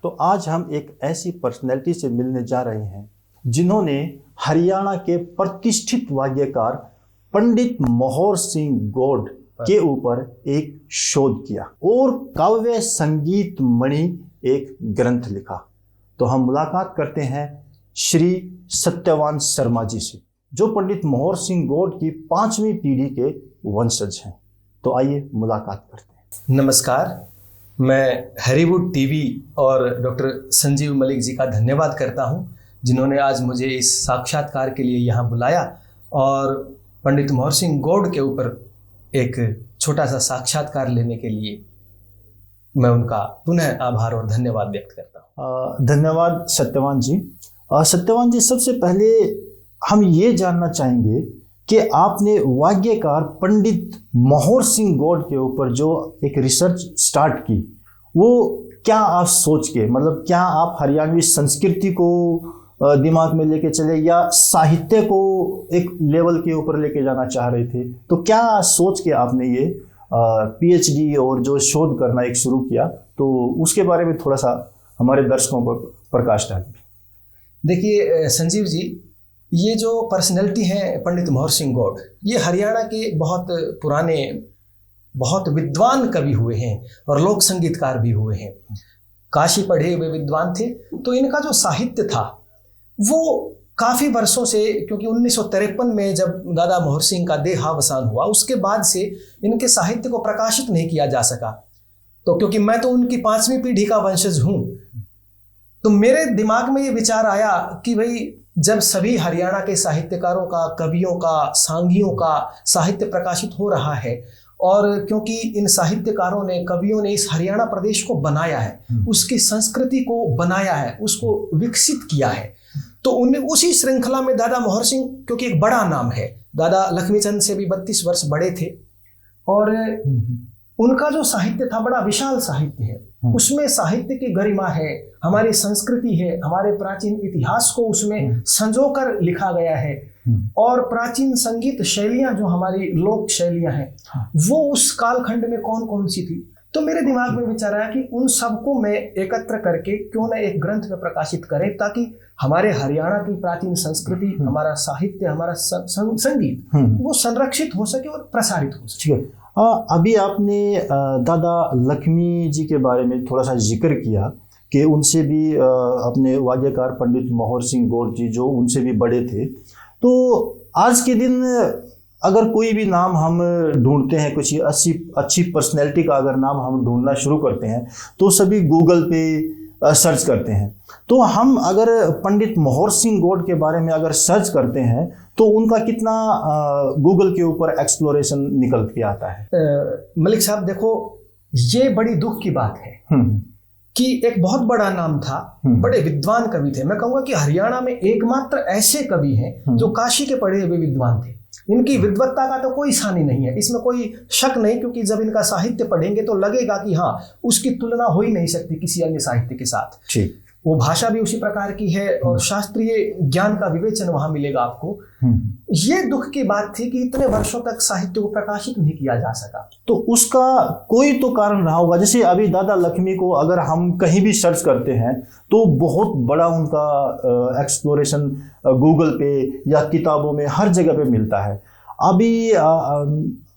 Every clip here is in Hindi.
तो आज हम एक ऐसी पर्सनैलिटी से मिलने जा रहे हैं जिन्होंने हरियाणा के प्रतिष्ठित वाद्यकार पंडित मोहर सिंह गौड़ के ऊपर एक शोध किया और काव्य संगीत मणि एक ग्रंथ लिखा। तो हम मुलाकात करते हैं श्री सत्यवान शर्मा जी से, जो पंडित मोहर सिंह गौड़ की 5वीं पीढ़ी के वंशज हैं। तो आइए मुलाकात करते हैं। नमस्कार, मैं हॉलीवुड टीवी और डॉक्टर संजीव मलिक जी का धन्यवाद करता हूं, जिन्होंने आज मुझे इस साक्षात्कार के लिए यहाँ बुलाया और पंडित मोहर सिंह गौड़ के ऊपर एक छोटा सा साक्षात्कार लेने के लिए मैं उनका पुनः आभार और धन्यवाद व्यक्त करता हूँ। धन्यवाद सत्यवान जी। सत्यवान जी, सबसे पहले हम ये जानना चाहेंगे कि आपने वाद्यकार पंडित मोहर सिंह गौड़ के ऊपर जो एक रिसर्च स्टार्ट की, वो क्या आप सोच के, मतलब क्या आप हरियाणवी संस्कृति को दिमाग में लेके चले या साहित्य को एक लेवल के ऊपर लेके जाना चाह रहे थे? तो क्या सोच के आपने ये पीएचडी और जो शोध करना एक शुरू किया, तो उसके बारे में थोड़ा सा हमारे दर्शकों पर प्रकाश डालिए। देखिए संजीव जी, ये जो पर्सनैलिटी है पंडित मोहर सिंह गौड़, ये हरियाणा के बहुत पुराने, बहुत विद्वान कवि हुए हैं और लोक संगीतकार भी हुए हैं। काशी पढ़े हुए विद्वान थे। तो इनका जो साहित्य था वो काफ़ी वर्षों से, क्योंकि 1953 में जब दादा मोहर सिंह का देहावसान हुआ, उसके बाद से इनके साहित्य को प्रकाशित नहीं किया जा सका। तो क्योंकि मैं तो उनकी 5वीं पीढ़ी का वंशज हूँ, तो मेरे दिमाग में ये विचार आया कि भाई जब सभी हरियाणा के साहित्यकारों का, कवियों का, सांगियों का साहित्य प्रकाशित हो रहा है, और क्योंकि इन साहित्यकारों ने, कवियों ने इस हरियाणा प्रदेश को बनाया है, उसकी संस्कृति को बनाया है, उसको विकसित किया है, तो उन्हें उसी श्रृंखला में दादा मोहर सिंह, क्योंकि एक बड़ा नाम है, दादा लक्ष्मीचंद से भी 32 वर्ष बड़े थे, और उनका जो साहित्य था बड़ा विशाल साहित्य है। उसमें साहित्य की गरिमा है, हमारी संस्कृति है, हमारे प्राचीन इतिहास को उसमें संजोकर लिखा गया है, और प्राचीन संगीत शैलियां जो हमारी लोक शैलियां हैं, वो उस कालखंड में कौन कौन सी थी। तो मेरे दिमाग में विचार आया कि उन सबको मैं एकत्र करके क्यों न एक ग्रंथ में प्रकाशित करें, ताकि हमारे हरियाणा की प्राचीन संस्कृति, हमारा साहित्य, हमारा संगीत वो संरक्षित हो सके और प्रसारित हो सके। अभी आपने दादा लक्ष्मी जी के बारे में थोड़ा सा जिक्र किया कि उनसे भी अपने वाद्यकार पंडित मोहर सिंह गौड़ जी जो उनसे भी बड़े थे। तो आज के दिन अगर कोई भी नाम हम ढूंढते हैं, कुछ अच्छी पर्सनैलिटी का अगर नाम हम ढूंढना शुरू करते हैं, तो सभी गूगल पे सर्च करते हैं। तो हम अगर पंडित मोहर सिंह गौड़ के बारे में अगर सर्च करते हैं, तो उनका कितना गूगल के ऊपर एक्सप्लोरेशन निकल के आता है। मलिक साहब देखो, ये बड़ी दुख की बात है कि एक बहुत बड़ा नाम था, बड़े विद्वान कवि थे। मैं कहूँगा कि हरियाणा में एकमात्र ऐसे कवि हैं जो काशी के पढ़े हुए विद्वान थे। इनकी विद्वत्ता का तो कोई सानी नहीं है, इसमें कोई शक नहीं, क्योंकि जब इनका साहित्य पढ़ेंगे तो लगेगा कि हाँ, उसकी तुलना हो ही नहीं सकती किसी अन्य साहित्य के साथ। ठीक, वो भाषा भी उसी प्रकार की है और शास्त्रीय ज्ञान का विवेचन वहां मिलेगा आपको। ये दुख की बात थी कि इतने वर्षों तक साहित्य को प्रकाशित नहीं किया जा सका। तो उसका कोई तो कारण रहा होगा। जैसे अभी दादा लक्ष्मी को अगर हम कहीं भी सर्च करते हैं तो बहुत बड़ा उनका एक्सप्लोरेशन गूगल पे या किताबों में हर जगह पे मिलता है। अभी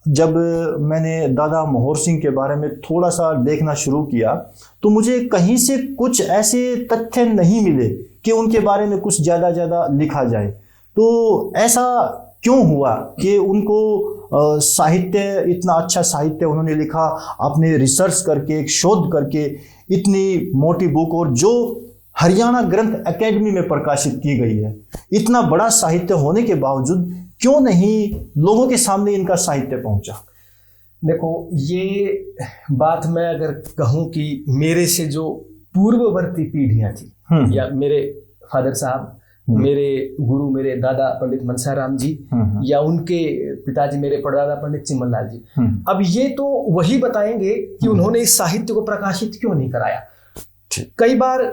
जब मैंने दादा मोहर सिंह के बारे में थोड़ा सा देखना शुरू किया, तो मुझे कहीं से कुछ ऐसे तथ्य नहीं मिले कि उनके बारे में कुछ ज़्यादा लिखा जाए। तो ऐसा क्यों हुआ कि उनको साहित्य, इतना अच्छा साहित्य उन्होंने लिखा, आपने रिसर्च करके, एक शोध करके इतनी मोटी बुक, और जो हरियाणा ग्रंथ एकेडमी में प्रकाशित की गई है, इतना बड़ा साहित्य होने के बावजूद क्यों नहीं लोगों के सामने इनका साहित्य पहुंचा? देखो, ये बात मैं अगर कहूँ कि मेरे से जो पूर्ववर्ती पीढ़ियां थी, या मेरे फादर साहब, मेरे गुरु, मेरे दादा पंडित मनसाराम जी, या उनके पिताजी मेरे परदादा पंडित चिमनलाल जी, अब ये तो वही बताएंगे कि उन्होंने इस साहित्य को प्रकाशित क्यों नहीं कराया। कई बार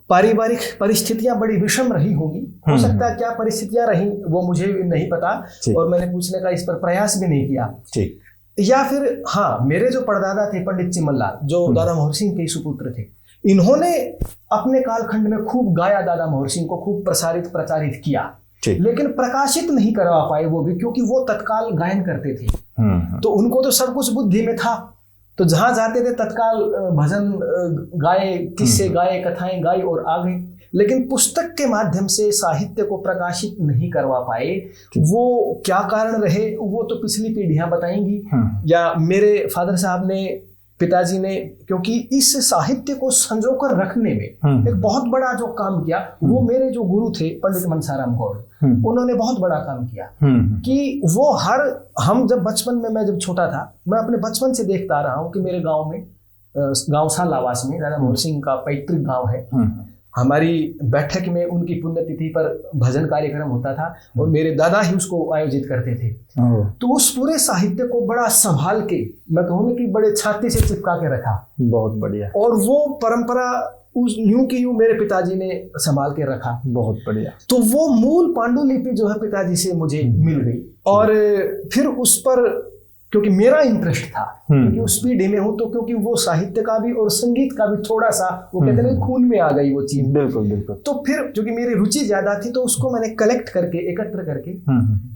पारिवारिक परिस्थितियां बड़ी विषम रही होगी, हो सकता है क्या परिस्थितियां रही वो मुझे नहीं पता, और मैंने पूछने का इस पर प्रयास भी नहीं किया। या फिर हाँ, मेरे जो परदादा थे पंडित चिमनलाल, जो दादा मोहर सिंह के सुपुत्र थे, इन्होंने अपने कालखंड में खूब गाया, दादा मोहर सिंह को खूब प्रचारित किया, लेकिन प्रकाशित नहीं करवा पाए वो भी, क्योंकि वो तत्काल गायन करते थे। तो उनको तो सब कुछ बुद्धि में था, तो जहां जाते थे तत्काल भजन गाए, किस्से गाए, कथाएं गाई और आ गए। लेकिन पुस्तक के माध्यम से साहित्य को प्रकाशित नहीं करवा पाए। वो क्या कारण रहे वो तो पिछली पीढ़ियां बताएंगी, या मेरे फादर साहब ने, पिताजी ने, क्योंकि इस साहित्य को संजोकर रखने में एक बहुत बड़ा जो काम किया, वो मेरे जो गुरु थे पंडित मनसाराम गौड़, उन्होंने बहुत बड़ा काम किया। कि वो हम जब बचपन में, मैं जब छोटा था, मैं अपने बचपन से देखता रहा हूँ कि मेरे गांव में, गांव सालावास में दादा मोहर सिंह का पैतृक गांव है। हमारी बैठक में उनकी पुण्यतिथि पर भजन कार्यक्रम होता था और मेरे दादा ही उसको आयोजित करते थे। तो उस पूरे साहित्य को बड़ा संभाल के, मैं कहूँगा कि बड़े छाती से चिपका के रखा। बहुत बढ़िया। और वो परंपरा यूं की यूं मेरे पिताजी ने संभाल के रखा। बहुत बढ़िया। तो वो मूल पांडुलिपि जो है पिताजी से मुझे मिल गई, और फिर उस पर क्योंकि मेरा इंटरेस्ट था, क्योंकि उस पीढ़ी में हूं, तो क्योंकि वो साहित्य का भी और संगीत का भी थोड़ा सा, वो कहते हैं खून में आ गई वो चीज। बिल्कुल बिल्कुल। तो फिर क्योंकि मेरी रुचि ज्यादा थी, तो उसको मैंने कलेक्ट करके, एकत्र करके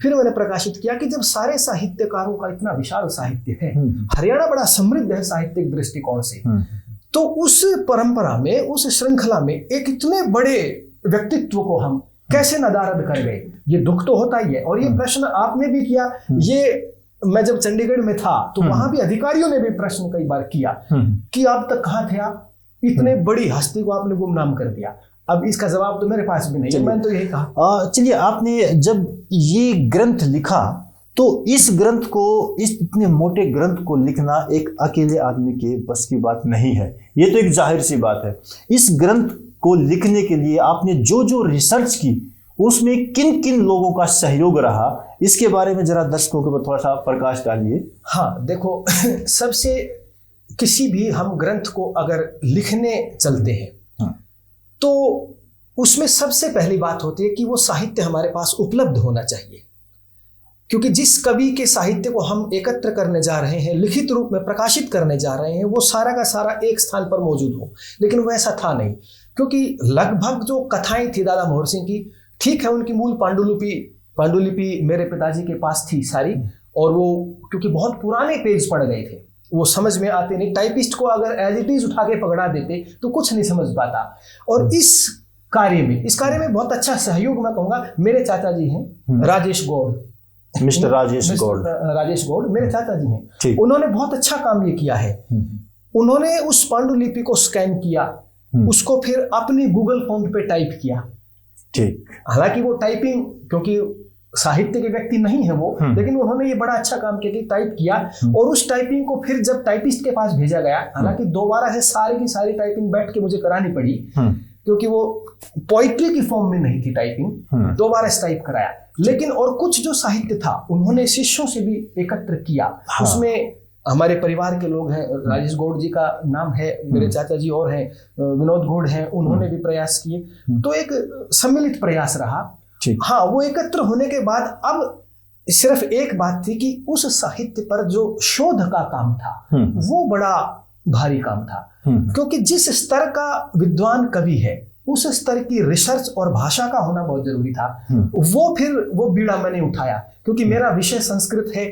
फिर मैंने प्रकाशित किया। कि जब सारे साहित्यकारों का इतना विशाल साहित्य है, हरियाणा बड़ा समृद्ध है साहित्यिक दृष्टिकोण से, तो उस परंपरा में, उस श्रृंखला में एक इतने बड़े व्यक्तित्व को हम कैसे नदारद कर गए, ये दुख तो होता ही है। और ये प्रश्न आपने भी किया, ये मैं जब चंडीगढ़ में था तो वहां भी अधिकारियों ने भी प्रश्न कई बार किया कि आप तक कहां थे, आप इतने बड़ी हस्ती को आपने गुमनाम कर दिया। अब इसका जवाब तो मेरे पास भी नहीं है, मैंने तो यही कहा। चलिए, आपने जब ये ग्रंथ लिखा तो इस ग्रंथ को, इस इतने मोटे ग्रंथ को लिखना एक अकेले आदमी के बस की बात नहीं है, ये तो एक जाहिर सी बात है। इस ग्रंथ को लिखने के लिए आपने जो जो रिसर्च की, उसमें किन किन लोगों का सहयोग रहा, इसके बारे में जरा दर्शकों के ऊपर थोड़ा सा प्रकाश डालिए। हाँ देखो, सबसे किसी भी हम ग्रंथ को अगर लिखने चलते हैं तो उसमें सबसे पहली बात होती है कि वो साहित्य हमारे पास उपलब्ध होना चाहिए। क्योंकि जिस कवि के साहित्य को हम एकत्र करने जा रहे हैं, लिखित रूप में प्रकाशित करने जा रहे हैं, वो सारा का सारा एक स्थान पर मौजूद हो। लेकिन वैसा था नहीं, क्योंकि लगभग जो कथाएं थी दादा मोहर सिंह की, ठीक है, उनकी मूल पांडुलिपि मेरे पिताजी के पास थी सारी, और वो क्योंकि बहुत पुराने पेज पड़ गए थे, वो समझ में आते नहीं। टाइपिस्ट को अगर एज इट इज उठा के पकड़ा देते तो कुछ नहीं समझ पाता। और इस कार्य में बहुत अच्छा सहयोग मैं कहूँगा मेरे चाचा जी हैं, राजेश गौड़, मिस्टर राजेश गौड़ मेरे चाचा जी हैं। उन्होंने बहुत अच्छा काम ये किया है। उन्होंने उस पांडुलिपि को स्कैन किया, उसको फिर अपनी गूगल फॉन्ट पे टाइप किया। ठीक। हालांकि वो टाइपिंग, क्योंकि साहित्य के व्यक्ति नहीं है वो, लेकिन उन्होंने ये बड़ा अच्छा काम किया कि टाइप किया, और उस टाइपिंग को फिर जब टाइपिस्ट के पास भेजा गया, हालांकि दोबारा से सारी की सारी टाइपिंग बैठ के मुझे करानी पड़ी, क्योंकि वो पोइट्री की फॉर्म में नहीं थी टाइपिंग, दोबारा से टाइप कराया। लेकिन और कुछ जो साहित्य था उन्होंने शिष्यों से भी एकत्र किया। उसमें हमारे परिवार के लोग हैं, राजेश गौड़ जी का नाम है, मेरे चाचा जी और हैं, विनोद गौड़ हैं, उन्होंने भी प्रयास किए। तो एक सम्मिलित प्रयास रहा। हाँ, वो एकत्र होने के बाद अब सिर्फ एक बात थी कि उस साहित्य पर जो शोध का काम था वो बड़ा भारी काम था, क्योंकि जिस स्तर का विद्वान कवि है उस स्तर की रिसर्च और भाषा का होना बहुत जरूरी था। वो बीड़ा मैंने उठाया, क्योंकि मेरा विषय संस्कृत है,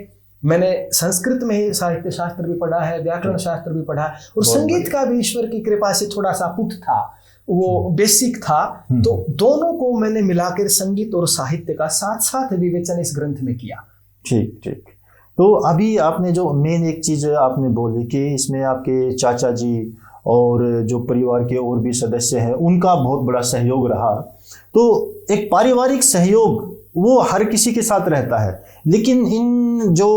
मैंने संस्कृत में ही साहित्य शास्त्र भी पढ़ा है, व्याकरण शास्त्र भी पढ़ा, और संगीत का भी ईश्वर की कृपा से थोड़ा सा पुट था, वो बेसिक था। तो दोनों को मैंने मिलाकर संगीत और साहित्य का साथ साथ विवेचन इस ग्रंथ में किया। ठीक ठीक। तो अभी आपने जो मेन एक चीज आपने बोली कि इसमें आपके चाचा जी और जो परिवार के और भी सदस्य हैं उनका बहुत बड़ा सहयोग रहा। तो एक पारिवारिक सहयोग वो हर किसी के साथ रहता है, लेकिन इन जो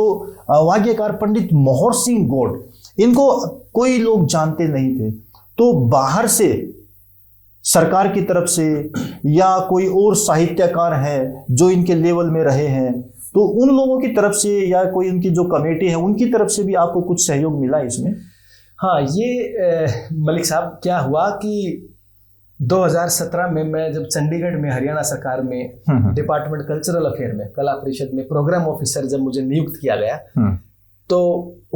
वाग्यकार पंडित मोहर सिंह गौड़, इनको कोई लोग जानते नहीं थे। तो बाहर से सरकार की तरफ से या कोई और साहित्यकार है जो इनके लेवल में रहे हैं, तो उन लोगों की तरफ से या कोई उनकी जो कमेटी है उनकी तरफ से भी आपको कुछ सहयोग मिला इसमें? हाँ, ये मलिक साहब क्या हुआ कि 2017 में मैं जब चंडीगढ़ में हरियाणा सरकार में डिपार्टमेंट कल्चरल अफेयर में, कला परिषद में प्रोग्राम ऑफिसर जब मुझे नियुक्त किया गया, तो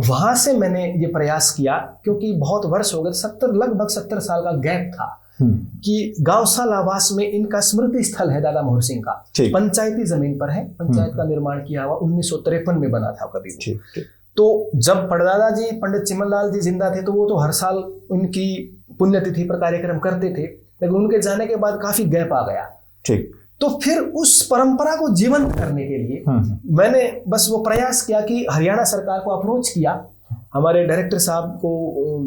वहां से मैंने ये प्रयास किया, क्योंकि बहुत वर्ष हो गए, लगभग 70 साल का गैप था कि गांवसाल आवास में इनका स्मृति स्थल है दादा मोहर सिंह का, पंचायती जमीन पर है। पंचायत का निर्माण किया हुआ 1953 में बना था कभी। तो जब परदादा जी पंडित चिमनलाल जी जिंदा थे तो वो तो हर साल उनकी पुण्यतिथि पर कार्यक्रम करते थे, लेकिन उनके जाने के बाद काफी गैप आ गया। ठीक। तो फिर उस परंपरा को जीवंत करने के लिए मैंने बस वो प्रयास किया कि हरियाणा सरकार को अप्रोच किया, हमारे डायरेक्टर साहब को,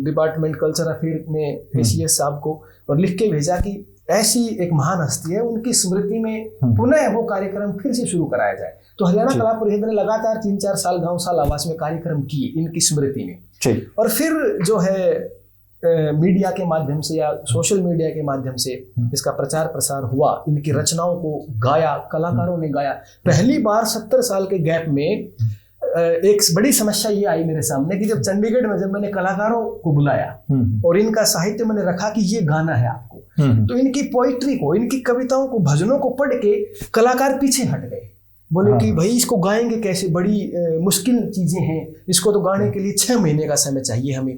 डिपार्टमेंट कल्चर अफेयर में ACS साहब को, और लिख के भेजा कि ऐसी एक महान हस्ती है, उनकी स्मृति में पुनः वो कार्यक्रम फिर से शुरू कराया जाए। तो हरियाणा कला परिषद ने लगातार 3-4 साल गांवसाल आवास में कार्यक्रम किए इनकी स्मृति में। और फिर जो है मीडिया के माध्यम से या सोशल मीडिया के माध्यम से इसका प्रचार प्रसार हुआ, इनकी रचनाओं को गाया, कलाकारों ने गाया। पहली बार 70 साल के गैप में एक बड़ी समस्या ये आई मेरे सामने कि जब चंडीगढ़ में जब मैंने कलाकारों को बुलाया और इनका साहित्य मैंने रखा कि ये गाना है आपको, तो इनकी पोइट्री को, इनकी कविताओं को, भजनों को पढ़ के कलाकार पीछे हट गए। बोले कि भाई इसको गाएंगे कैसे, बड़ी मुश्किल चीजें हैं, इसको तो गाने के लिए 6 महीने का समय चाहिए हमें।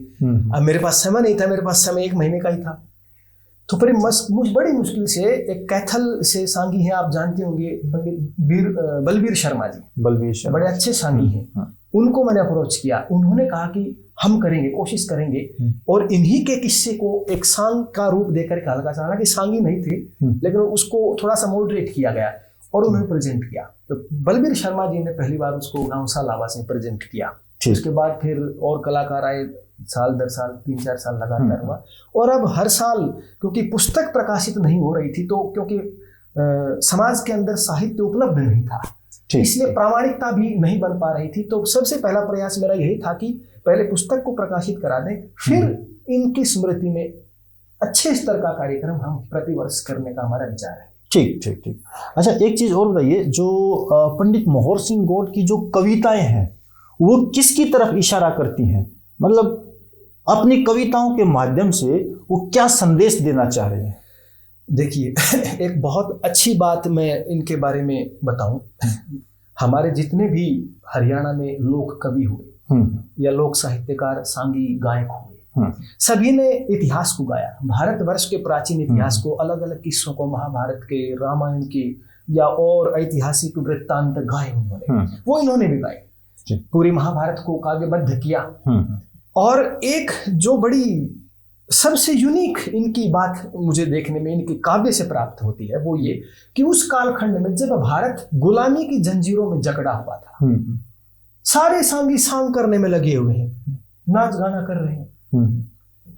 अब मेरे पास समय नहीं था, मेरे पास समय 1 महीने का ही था। तो फिर बड़ी मुश्किल से एक कैथल से सांगी है, आप जानते होंगे, बलबीर शर्मा जी, बड़े अच्छे सांगी हैं, उनको मैंने अप्रोच किया। उन्होंने कहा कि हम करेंगे, कोशिश करेंगे, और इन्हीं के किस्से को एक सांग का रूप देकर के, हल्का सा, हालांकि सांगी नहीं थे लेकिन उसको थोड़ा सा मॉडरेट किया गया और उन्होंने प्रेजेंट किया। तो बलबीर शर्मा जी ने पहली बार उसको गांवसाल आवास में प्रेजेंट किया। उसके बाद फिर और कलाकार आए, साल दर साल, 3-4 साल लगातार हुआ। और अब हर साल, क्योंकि पुस्तक प्रकाशित नहीं हो रही थी, तो क्योंकि समाज के अंदर साहित्य उपलब्ध नहीं था, इसलिए प्रामाणिकता भी नहीं बन पा रही थी। तो सबसे पहला प्रयास मेरा यही था कि पहले पुस्तक को प्रकाशित करा दें, फिर इनकी स्मृति में अच्छे स्तर का कार्यक्रम हम प्रतिवर्ष करने का हमारा विचार है। ठीक। अच्छा, एक चीज और बताइए, जो पंडित मोहर सिंह गौड की जो कविताएं हैं वो किसकी तरफ इशारा करती हैं? मतलब अपनी कविताओं के माध्यम से वो क्या संदेश देना चाह रहे हैं? देखिए, एक बहुत अच्छी बात मैं इनके बारे में बताऊं। हमारे जितने भी हरियाणा में लोक कवि हुए या लोक साहित्यकार, सांगी, गायक हुए, सभी ने इतिहास को गाया, भारतवर्ष के प्राचीन इतिहास को, अलग अलग किस्सों को, महाभारत के, रामायण के या और ऐतिहासिक वृत्तांत गाए उन्होंने, वो इन्होंने भी गाए, पूरी महाभारत को काव्यबद्ध किया। और एक जो बड़ी सबसे यूनिक इनकी बात मुझे देखने में इनके काव्य से प्राप्त होती है, वो ये कि उस कालखंड में जब भारत गुलामी की जंजीरों में जकड़ा हुआ था, सारे सांगी सांग करने में लगे हुए हैं, नाच गाना कर रहे हैं,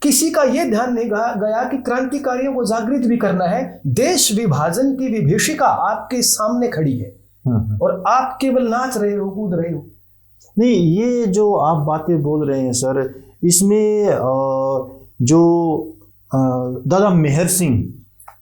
किसी का यह ध्यान नहीं गया कि क्रांतिकारियों को जागृत भी करना है। देश विभाजन की विभीषिका आपके सामने खड़ी है और आप केवल नाच रहे हो, कूद रहे हो। नहीं, ये जो आप बातें बोल रहे हैं सर, इसमें जो दादा मेहर सिंह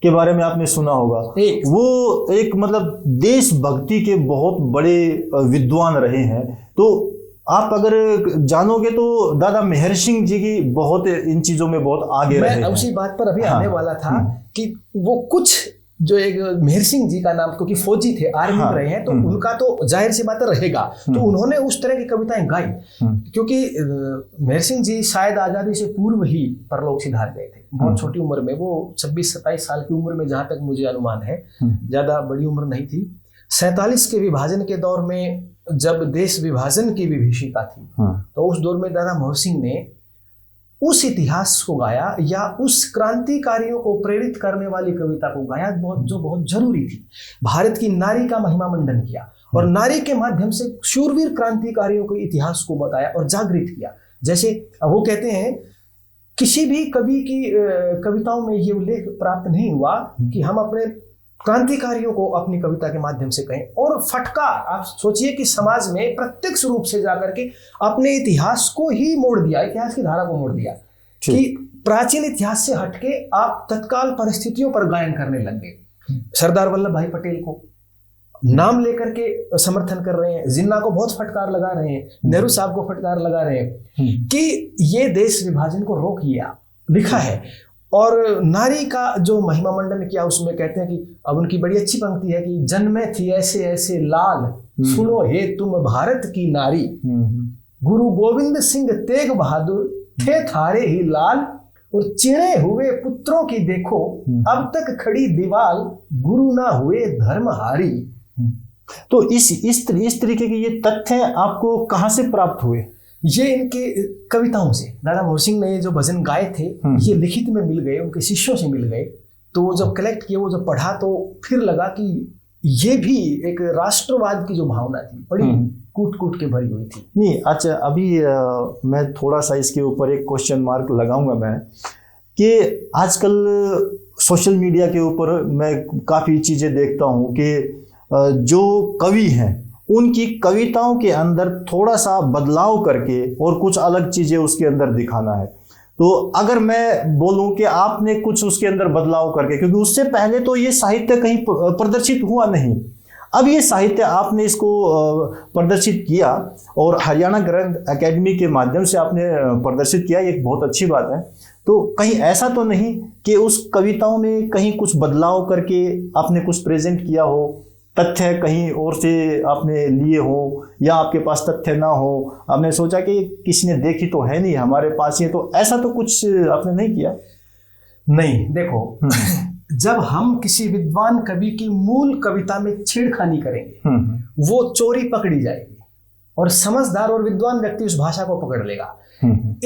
के बारे में आपने सुना होगा, वो एक मतलब देशभक्ति के बहुत बड़े विद्वान रहे हैं। तो आप अगर जानोगे तो दादा मेहर सिंह जी की बहुत इन चीजों में बहुत आगे रहे हैं। मैं उसी बात पर अभी आने वाला था कि वो कुछ जो एक मेहर सिंह जी का नाम, क्योंकि फौजी थे, आर्मी में रहे हैं, तो उनका तो जाहिर सी बात रहेगा, तो उन्होंने उस तरह की कविताएं गाई। क्योंकि मेहर सिंह जी शायद आजादी से पूर्व ही परलोक सिधार गए थे, बहुत छोटी उम्र में, वो 26-27 साल की उम्र में, जहां तक मुझे अनुमान है, ज्यादा बड़ी उम्र नहीं थी। 47 के विभाजन के दौर में जब देश विभाजन की विभीषिका थी, तो उस दौर में दादा मोहर सिंह ने उस इतिहास को गाया या उस क्रांतिकारियों को प्रेरित करने वाली कविता को गाया, जो बहुत जरूरी थी। भारत की नारी का महिमा मंडन किया और नारी के माध्यम से शूरवीर क्रांतिकारियों के इतिहास को बताया और जागृत किया। जैसे वो कहते हैं, किसी भी कवि की कविताओं में ये उल्लेख प्राप्त नहीं हुआ कि हम अपने क्रांतिकारियों को अपनी कविता के माध्यम से कहें। और फटकार, आप सोचिए कि समाज में प्रत्यक्ष रूप से जाकर के अपने इतिहास को ही मोड़ दिया, इतिहास की धारा को मोड़ दिया, कि प्राचीन इतिहास से हटके आप तत्काल परिस्थितियों पर गायन करने लग गए। सरदार वल्लभ भाई पटेल को नाम लेकर के समर्थन कर रहे हैं, जिन्ना को बहुत फटकार लगा रहे हैं, नेहरू साहब को फटकार लगा रहे हैं कि ये देश विभाजन को रोकिए, लिखा है। और नारी का जो महिमा मंडन किया, उसमें कहते हैं कि अब उनकी बड़ी अच्छी पंक्ति है कि जन्मे थी ऐसे ऐसे लाल, सुनो हे तुम भारत की नारी, गुरु गोविंद सिंह तेग बहादुर थे थारे ही लाल, और चिड़े हुए पुत्रों की देखो अब तक खड़ी दीवाल, गुरु ना हुए धर्महारी। तो इस तरीके के ये तथ्य आपको कहाँ से प्राप्त हुए? ये इनके कविताओं से। दादा मोहर सिंह ने जो भजन गाए थे ये लिखित में मिल गए, उनके शिष्यों से मिल गए। तो वो जब कलेक्ट किए, वो जब पढ़ा तो फिर लगा कि ये भी एक राष्ट्रवाद की जो भावना थी बड़ी कूट कूट के भरी हुई थी। नहीं, अच्छा, अभी मैं थोड़ा सा इसके ऊपर एक क्वेश्चन मार्क लगाऊंगा मैं, कि आजकल सोशल मीडिया के ऊपर मैं काफ़ी चीज़ें देखता हूँ कि जो कवि हैं उनकी कविताओं के अंदर थोड़ा सा बदलाव करके और कुछ अलग चीज़ें उसके अंदर दिखाना है। तो अगर मैं बोलूं कि आपने कुछ उसके अंदर बदलाव करके, क्योंकि उससे पहले तो ये साहित्य कहीं प्रदर्शित हुआ नहीं, अब ये साहित्य आपने इसको प्रदर्शित किया और हरियाणा ग्रंथ एकेडमी के माध्यम से आपने प्रदर्शित किया, ये एक बहुत अच्छी बात है। तो कहीं ऐसा तो नहीं कि उस कविताओं में कहीं कुछ बदलाव करके आपने कुछ प्रेजेंट किया हो, तथ्य कहीं और से आपने लिए हो, या आपके पास तथ्य ना हो, आपने सोचा कि किसी ने देखी तो है नहीं, हमारे पास ही है, तो ऐसा तो कुछ आपने नहीं किया? नहीं, देखो जब हम किसी विद्वान कवि की मूल कविता में छेड़खानी करेंगे वो चोरी पकड़ी जाएगी और समझदार और विद्वान व्यक्ति उस भाषा को पकड़ लेगा।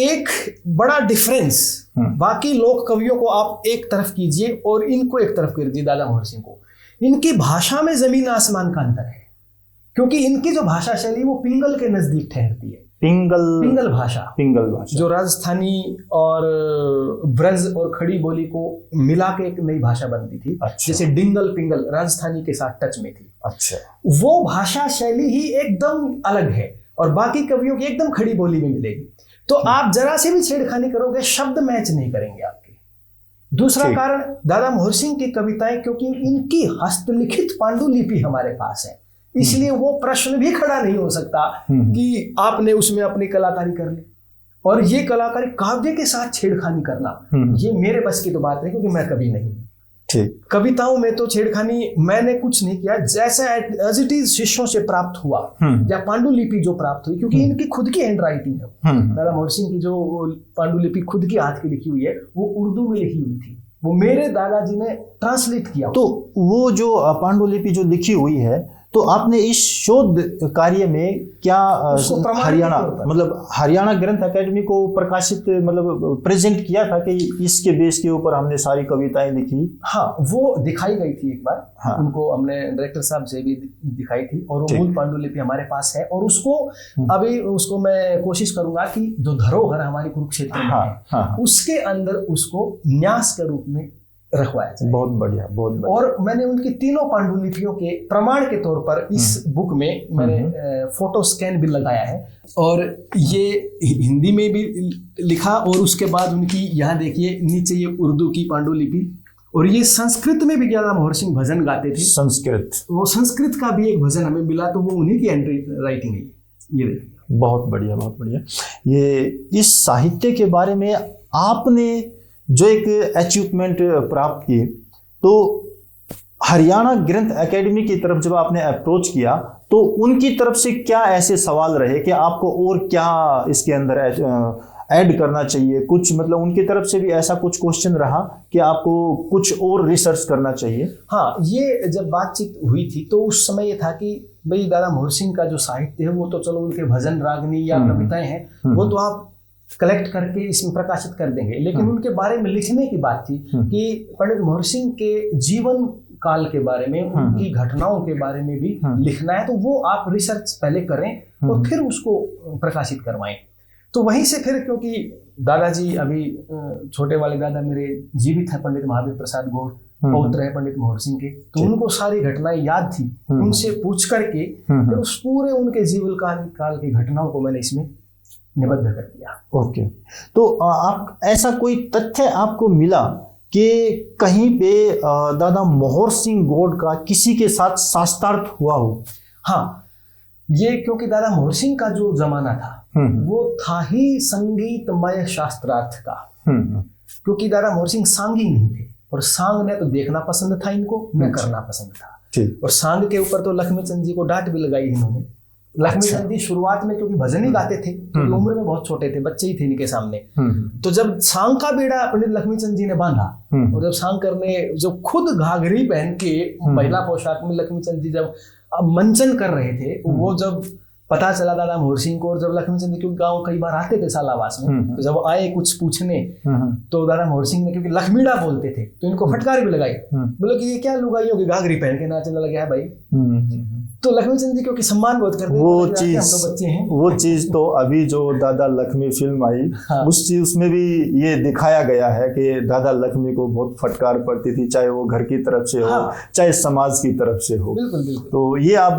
एक बड़ा डिफरेंस, बाकी लोक कवियों को आप एक तरफ कीजिए और इनको एक तरफ कर दिए, दादा मोहर सिंह को, इनकी भाषा में जमीन आसमान का अंतर है। क्योंकि इनकी जो भाषा शैली वो पिंगल के नजदीक ठहरती है। पिंगल भाषा जो राजस्थानी और ब्रज और खड़ी बोली को मिला के एक नई भाषा बनती थी। अच्छा। जैसे डिंगल पिंगल राजस्थानी के साथ टच में थी। अच्छा। वो भाषा शैली ही एकदम अलग है और बाकी कवियों की एकदम खड़ी बोली में मिलेगी। तो आप जरा से भी छेड़खानी करोगे शब्द मैच नहीं करेंगे आपके। दूसरा कारण, दादा मोहर सिंह की कविताएं क्योंकि इनकी हस्तलिखित पांडुलिपि हमारे पास है, इसलिए वो प्रश्न भी खड़ा नहीं हो सकता कि आपने उसमें अपनी कलाकारी कर ली। और ये कलाकारी काव्य के साथ छेड़खानी करना ये मेरे बस की तो बात नहीं, क्योंकि मैं कवि नहीं। ठीक। कविताओं में तो छेड़खानी मैंने कुछ नहीं किया, जैसा एज इट इज शिष्यों से प्राप्त हुआ या पांडुलिपि जो प्राप्त हुई, क्योंकि इनकी खुद की हैंड राइटिंग है। दादा मोहर सिंह की जो पांडुलिपि खुद की हाथ की लिखी हुई है वो उर्दू में लिखी हुई थी, वो मेरे दादाजी ने ट्रांसलेट किया। तो वो जो पांडुलिपि जो लिखी हुई है, तो आपने इस शोध कार्य में क्या हरियाणा मतलब हरियाणा ग्रंथ एकेडमी को प्रकाशित मतलब प्रेजेंट किया था कि इसके बेस के ऊपर हमने सारी कविताएं लिखी? हाँ, वो दिखाई गई थी एक बार। हाँ। उनको हमने डायरेक्टर साहब से भी दिखाई थी और वो मूल पांडुलिपि हमारे पास है। और उसको अभी उसको मैं कोशिश करूंगा कि जो धरोहर हमारी कुरुक्षेत्र में है उसके अंदर उसको न्यास के रूप में रखवाया जाए। बहुत बढ़िया, बहुत बढ़िया। और मैंने उनकी तीनों पांडुलिपियों के प्रमाण के तौर पर इस बुक में मैंने फोटो स्कैन भी लगाया है और ये हिंदी में भी लिखा। और उसके बाद उनकी यहाँ देखिए नीचे ये उर्दू की पांडुलिपि, और ये संस्कृत में भी दादा मोहर सिंह भजन गाते थे। संस्कृत, वो संस्कृत का भी एक भजन हमें मिला, तो वो उन्हीं की हैंड राइटिंग है। ये देखिए, बहुत बढ़िया, बहुत बढ़िया। ये इस साहित्य के बारे में आपने जो एक अचीवमेंट प्राप्त की, तो हरियाणा ग्रंथ एकेडमी की तरफ जब आपने अप्रोच किया तो उनकी तरफ से क्या ऐसे सवाल रहे कि आपको और क्या इसके अंदर ऐड करना चाहिए? कुछ मतलब उनकी तरफ से भी ऐसा कुछ क्वेश्चन रहा कि आपको कुछ और रिसर्च करना चाहिए? हाँ, ये जब बातचीत हुई थी तो उस समय ये था कि भाई दादा मोहर सिंह का जो साहित्य है वो तो चलो उनके भजन रागनी या कविताएं हैं वो तो आप कलेक्ट करके इसमें प्रकाशित कर देंगे, लेकिन उनके बारे में लिखने की बात थी कि पंडित मोहर सिंह के जीवन काल के बारे में, उनकी घटनाओं के बारे में भी लिखना है, तो वो आप रिसर्च पहले करें और फिर उसको प्रकाशित करवाएं। तो वहीं से फिर, क्योंकि दादाजी अभी छोटे वाले दादा मेरे जीवित हैं, पंडित महावीर प्रसाद गौड़ पौत्र है पंडित मोहर सिंह के, तो उनको सारी घटनाएं याद थी। उनसे पूछ करके फिर उस पूरे उनके जीवन काल की घटनाओं को मैंने इसमें निबद्ध कर दिया। ओके। तो आप ऐसा कोई तथ्य आपको मिला कि कहीं पे दादा मोहर सिंह गौड़ का किसी के साथ शास्त्रार्थ हुआ हो? हाँ, ये क्योंकि दादा मोहर सिंह का जो जमाना था वो था ही संगीतमय शास्त्रार्थ का, क्योंकि दादा मोहर सिंह सांगी नहीं थे और सांग ने तो देखना पसंद था इनको, न करना पसंद था। और सांग के ऊपर तो लक्ष्मीचंद जी को डांट भी लगाई इन्होंने लक्ष्मीचंद जी शुरुआत में क्योंकि भजन ही गाते थे, क्योंकि उम्र में बहुत छोटे थे, बच्चे ही थे इनके सामने। तो जब सांग का बेड़ा पंडित लक्ष्मीचंद जी ने बांधा, और जब सांकर ने जो खुद घाघरी पहन के महिला पोशाक में लक्ष्मीचंद जी जब मंचन कर रहे थे, वो जब पता चला दादा मोहर सिंह को, और जब लक्ष्मीचंद जी क्योंकि गाँव कई बार आते थे सालावास में, तो जब आए कुछ पूछने, तो दादा मोहर सिंह ने क्योंकि लक्ष्मीड़ा बोलते थे तो इनको फटकार भी लगाई, बोले कि ये क्या लुगाइयों की घाघरी पहन के नाचने लगे है भाई। तो लक्ष्मीचंद जी क्योंकि सम्मान बहुत करते वो हम तो बच्चे हैं। वो चीज तो अभी जो दादा लक्ष्मी फिल्म आई, उस चीज उसमें भी ये दिखाया गया है कि दादा लक्ष्मी को बहुत फटकार पड़ती थी, चाहे वो घर की तरफ से हो, चाहे समाज की तरफ से हो। बिल्कुल बिल्कुल। तो ये आप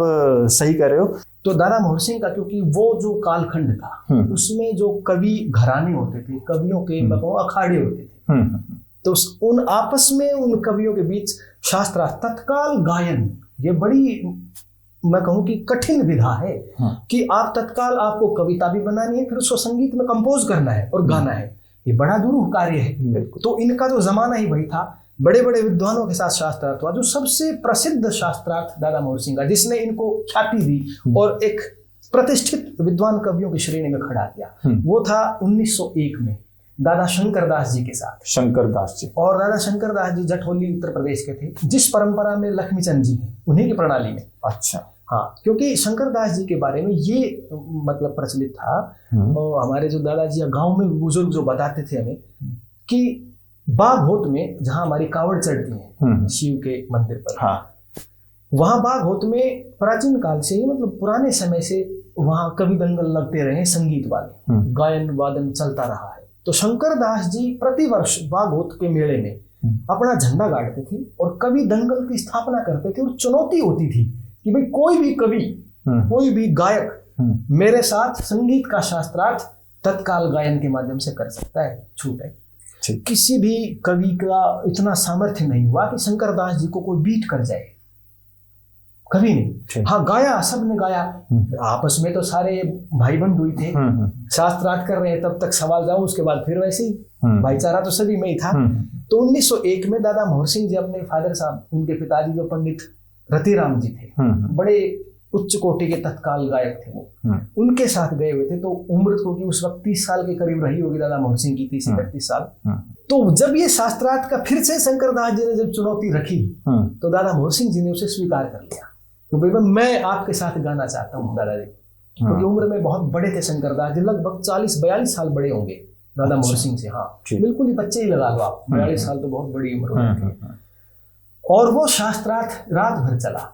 सही कह रहे हो। तो दादा मोहर सिंह का क्योंकि वो जो कालखंड था, उसमें जो कवि घराने होते थे, कवियों के अखाड़े होते थे, तो उन आपस में उन कवियों के बीच शास्त्रार्थ तत्काल गायन, ये बड़ी मैं कहूँ कि कठिन विधा है कि आप तत्काल आपको कविता भी बनानी है, फिर उसको संगीत में कंपोज करना है और गाना है, ये बड़ा दुरूह कार्य है। तो इनका तो जमाना ही वही था, बड़े बड़े विद्वानों के साथ शास्त्रार्थ हुआ। जो सबसे प्रसिद्ध शास्त्रार्थ दादा मोहर सिंह का, जिसने इनको ख्याति दी और एक प्रतिष्ठित विद्वान कवियों की श्रेणी में खड़ा किया, वो था 1901 में दादा शंकर दास जी के साथ। शंकर दास जी, और दादा शंकर दास जी जटहोली उत्तर प्रदेश के थे, जिस परंपरा में लक्ष्मीचंद जी हैं उन्हीं की प्रणाली में। अच्छा, हाँ, क्योंकि शंकर दास जी के बारे में ये मतलब प्रचलित था, और हमारे जो दादाजी गांव में बुजुर्ग जो बताते थे हमें कि बाघोत में जहां हमारी कावड़ चढ़ती है शिव के मंदिर पर, वहां बाघोत में प्राचीन काल से ही, मतलब पुराने समय से वहां कवि दंगल लगते रहे, संगीत वाले गायन वादन चलता रहा है। तो शंकर दास जी प्रतिवर्ष बाघोत के मेले में अपना झंडा गाड़ते थे और कवि दंगल की स्थापना करते थे, और चुनौती होती थी कि भाई कोई भी कवि, कोई भी गायक मेरे साथ संगीत का शास्त्रार्थ तत्काल गायन के माध्यम से कर सकता है, छूट है। किसी भी कवि का इतना सामर्थ्य नहीं हुआ कि शंकर दास जी को कोई बीट कर जाए, कभी नहीं। हाँ, गाया, सबने गाया, आपस में तो सारे भाई बंधु ही थे, शास्त्रार्थ कर रहे हैं, तब तक सवाल जाओ, उसके बाद फिर वैसे ही भाईचारा तो सभी में ही था। तो 1901 में दादा मोहर सिंह जी अपने फादर साहब, उनके पिताजी जो पंडित रतिराम जी थे, बड़े उच्च कोटि के तत्काल गायक थे वो, उनके साथ गए हुए थे। तो उम्र क्योंकि उस वक्त 30 साल के करीब रही होगी दादा मोहर सिंह की, 30-31 साल। तो जब ये शास्त्रार्थ का फिर से शंकर दास जी ने जब चुनौती रखी, तो दादा मोहर सिंह जी ने उसे स्वीकार कर लिया, तो भाई मैं आपके साथ गाना चाहता हूँ दादाजी, क्योंकि उम्र में बहुत बड़े थे शंकर दास जी, लगभग 40-42 साल बड़े होंगे दादा मोहर सिंह से। हाँ, बिल्कुल ही बच्चे ही लगा लो आप, 42 साल तो बहुत बड़ी उम्र होती है। और वो शास्त्रार्थ रात भर चला,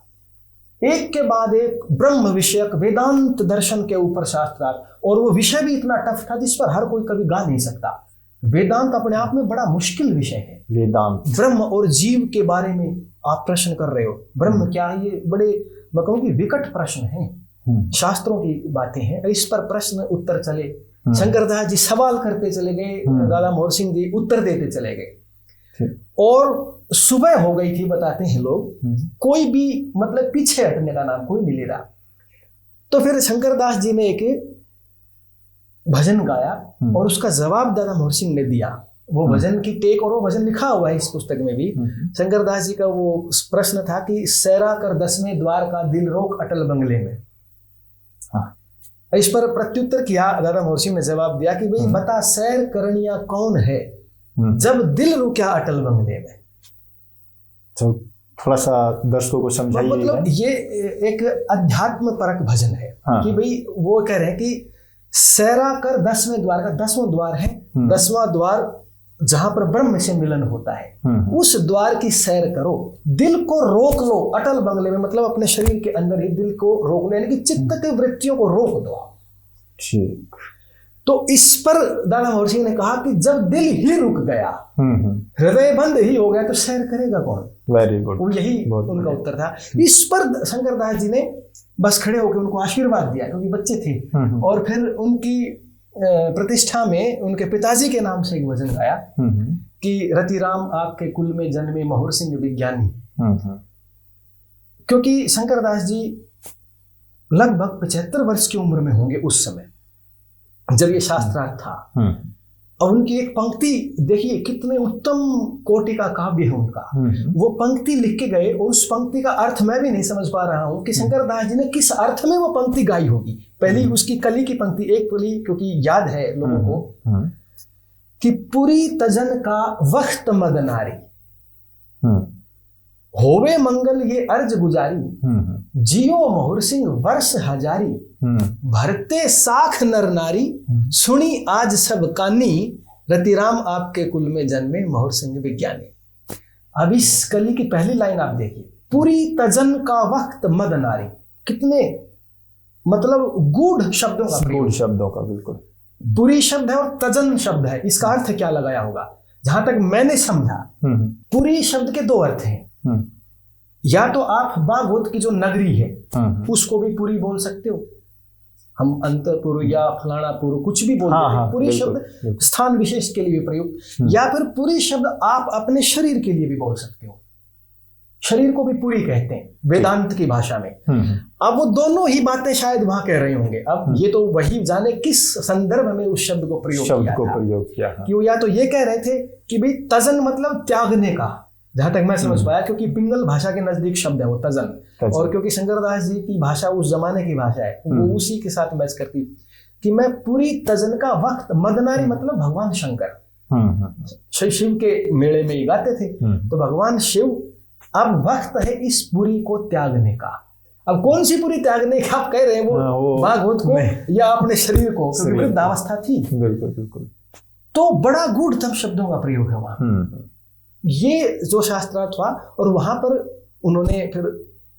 एक के बाद एक ब्रह्म विषयक वेदांत दर्शन के ऊपर शास्त्रार्थ, और वो विषय भी इतना टफ था जिस पर हर कोई कभी गा नहीं सकता। वेदांत अपने आप में बड़ा मुश्किल विषय है। वेदांत, ब्रह्म और जीव के बारे में आप प्रश्न कर रहे हो, ब्रह्म क्या है, ये बड़े मैं कहूँ कि विकट प्रश्न हैं, शास्त्रों की बातें हैं। इस पर प्रश्न उत्तर चले, शंकर दास जी सवाल करते चले गए, दादा मोहर सिंह जी उत्तर देते चले गए, और सुबह हो गई थी बताते हैं लोग, कोई भी मतलब पीछे हटने का नाम कोई नहीं ले रहा। तो फिर शंकर दास जी ने एक भजन गाया और उसका जवाब दादा मोहर सिंह ने दिया। वो भजन की टेक, और वो भजन लिखा हुआ है इस पुस्तक में भी। शंकर दास जी का वो प्रश्न था कि सैरा कर 10वें द्वार का, दिल रोक अटल बंगले में। इस पर प्रत्युत्तर किया, दादा मोहर सिंह ने जवाब दिया कि भाई बता सैर करनिया कौन है, जब दिल रुका अटल बंगले में। तो थोड़ा सा दर्शकों को समझाइए। मतलब ये एक अध्यात्म परक भजन है कि भाई वो कह रहे हैं कि सैरा कर 10वें द्वार का, 10वां द्वार है, 10वां द्वार जहां पर ब्रह्म से मिलन होता है, उस द्वार की सैर करो, दिल को रोक लो अटल बंगले में, मतलब अपने शरीर के अंदर ही दिल को रोक लो, यानी कि चित्त की वृत्तियों को रोक दो। ठीक। तो इस पर दादा मोहर सिंह ने कहा कि जब दिल ही रुक गया, हृदय बंद ही हो गया, तो सैर करेगा कौन। वेरी गुड, यही उनका उत्तर था। इस पर शंकर दास जी ने बस खड़े होकर उनको आशीर्वाद दिया, क्योंकि बच्चे थे, और फिर उनकी प्रतिष्ठा में उनके पिताजी के नाम से एक भजन गाया कि रतिराम आपके कुल में जन्मे मोहर सिंह विज्ञानी। क्योंकि शंकर दास जी लगभग 75 वर्ष की उम्र में होंगे उस समय जब ये शास्त्रार्थ था, और उनकी एक पंक्ति देखिए, कितने उत्तम कोटि का काव्य है उनका। वो पंक्ति लिख के गए और उस पंक्ति का अर्थ मैं भी नहीं समझ पा रहा हूँ कि शंकर दास जी ने किस अर्थ में वो पंक्ति गाई होगी। पहली उसकी कली की पंक्ति, एक कली क्योंकि याद है लोगों को कि पुरी तजन का वक्त मद नारी, होवे मंगल ये अर्ज गुजारी, जियो मोहर सिंह वर्ष हजारी, भरते साख नर नारी, सुनी आज सब कानी, रतिराम आपके कुल में जन्मे मोहर सिंह विज्ञानी। अब इस कली की पहली लाइन आप देखिए, पुरी तजन का वक्त मद नारी, कितने मतलब गूढ़ शब्दों का प्रयोग, गूढ़ शब्दों का, बिल्कुल। पुरी शब्द है और तजन शब्द है, इसका अर्थ क्या लगाया होगा? जहां तक मैंने समझा, पुरी शब्द के दो अर्थ हैं। या तो आप बागोत की जो नगरी है उसको भी पुरी बोल सकते हो, हम अंतपुर या फलानापुर कुछ भी बोलते हैं। पुरी शब्द स्थान विशेष के लिए भी प्रयुक्त, या फिर पुरी शब्द आप अपने शरीर के लिए भी बोल सकते हो, शरीर को भी पुरी कहते हैं वेदांत की भाषा में। अब वो दोनों ही बातें शायद वहां कह रहे होंगे। अब ये तो वही जाने किस संदर्भ में उस शब्द को प्रयोग किया कि वो या तो ये कह रहे थे कि भाई तजन मतलब त्यागने का, जहां तक मैं समझ पाया, क्योंकि पिंगल भाषा के नजदीक शब्द है वो तजन, और क्योंकि शंकरदास जी की भाषा उस जमाने की भाषा है, वो उसी के साथ मैच करती कि मैं पूरी तजन का वक्त, मदनारी मतलब भगवान शंकर शिव के मेले में ही गाते थे, तो भगवान शिव अब वक्त है इस पुरी को त्यागने का। अब कौन सी पुरी त्यागने का आप कह रहे हैं? वो भागवत को या अपने शरीर को, क्योंकि वृद्धावस्था थी। बिल्कुल बिल्कुल। तो बड़ा गूढ़तम शब्दों का प्रयोग है वहां। ये जो शास्त्रार्थ हुआ, और वहां पर उन्होंने फिर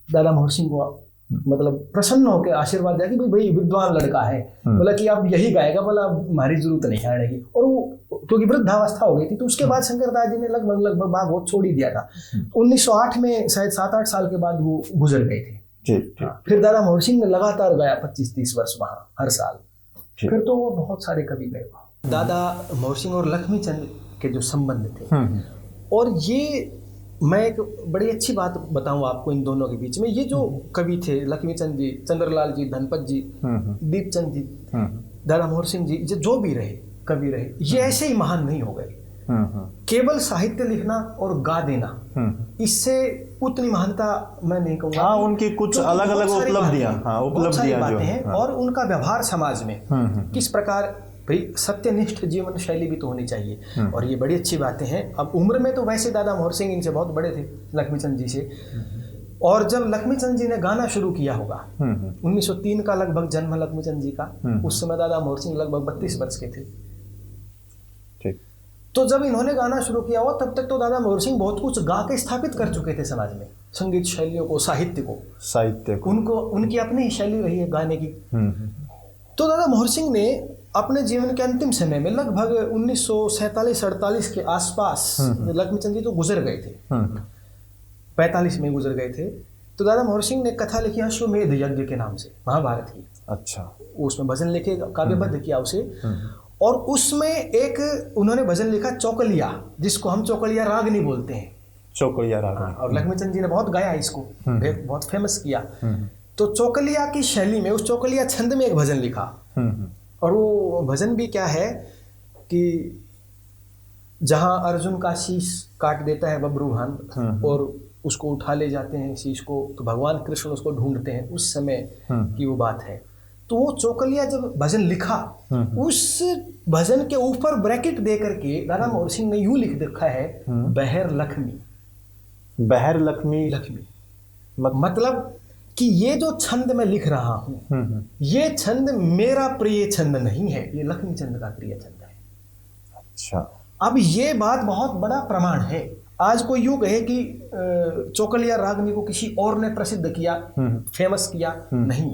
दादा मोहर सिंह को मतलब प्रसन्न होकर आशीर्वाद दिया कि भाई विद्वान लड़का है, बोला कि अब यही गाएगा, बोला हमारी जरूरत नहीं आने की। और वो क्योंकि वृद्धावस्था हो गई थी, तो उसके बाद शंकरदास जी ने लगभग भागवत छोड़ ही दिया था। 1908 में शायद 7-8 साल के बाद वो गुजर गए थे। फिर दादा मोहर सिंह ने लगातार गाया 25-30 वर्ष वहां हर साल। फिर तो वो बहुत सारे कवि गए वहां। दादा मोहर सिंह और लक्ष्मीचंद के जो संबंध थे, और ये मैं एक बड़ी अच्छी बात बताऊं आपको इन दोनों के बीच में, ये जो कवि थे लक्ष्मीचंद जी, चंद्रलाल जी, धनपत जी, दीपचंद जी, दादा मोहर सिंह जी, जो भी रहे कवि रहे, ये ऐसे ही महान नहीं हो गए। केवल साहित्य लिखना और गा देना, इससे उतनी महानता मैं नहीं कहूँगा। उनकी कुछ अलग अलग उपलब्धियां बातें हैं, और उनका व्यवहार समाज में किस प्रकार, भाई सत्यनिष्ठ जीवन शैली भी तो होनी चाहिए, और ये बड़ी अच्छी बातें हैं। अब उम्र में तो वैसे दादा मोहर सिंह इनसे बहुत बड़े थे, लक्ष्मीचंद जी से, और जब लक्ष्मीचंद जी ने गाना शुरू किया होगा, 1903 का लगभग जन्म लक्ष्मीचंद जी का, उस समय दादा मोहर सिंह लगभग 32 वर्ष के थे। तो जब इन्होंने गाना शुरू किया हो, तब तक तो दादा मोहर सिंह बहुत कुछ गा के स्थापित कर चुके थे समाज में, संगीत शैलियों को, साहित्य को उनको उनकी अपनी ही शैली रही है गाने की। तो दादा मोहर सिंह ने अपने जीवन के अंतिम समय में लगभग 1947-48 के आसपास, लक्ष्मीचंद जी तो गुजर गए थे, 45 में गुजर गए थे, तो दादा मोहर सिंह ने कथा लिखी अश्वमेध यज्ञ के नाम से, महाभारत की। अच्छा। उसमें भजन लिखे, काव्यबद्ध किया उसे, और उसमें एक उन्होंने भजन लिखा चौकलिया, जिसको हम चौकलिया रागनी बोलते हैं, चौकलिया रागनी, और लक्ष्मीचंद जी ने बहुत गाया इसको, बहुत फेमस किया। तो चौकलिया की शैली में, उस चौकलिया छंद में एक भजन लिखा, और वो भजन भी क्या है कि जहां अर्जुन का शीश काट देता है बब्रुवाहन और उसको उठा ले जाते हैं शीश को, तो भगवान कृष्ण उसको ढूंढते हैं, उस समय की वो बात है। तो वो चौकलिया जब भजन लिखा, उस भजन के ऊपर ब्रैकेट दे करके दादा मोहर सिंह ने यूं लिख रखा है, बहर लक्ष्मी, बहर लक्ष्मी, मतलब कि ये जो छंद मैं लिख रहा हूं, ये छंद मेरा प्रिय छंद नहीं है, ये लक्ष्मीचंद का प्रिय छंद है। अच्छा। अब ये बात बहुत बड़ा प्रमाण है। आज कोई यूं कहे कि चौकलिया रागनी को किसी और ने प्रसिद्ध किया, फेमस किया, नहीं,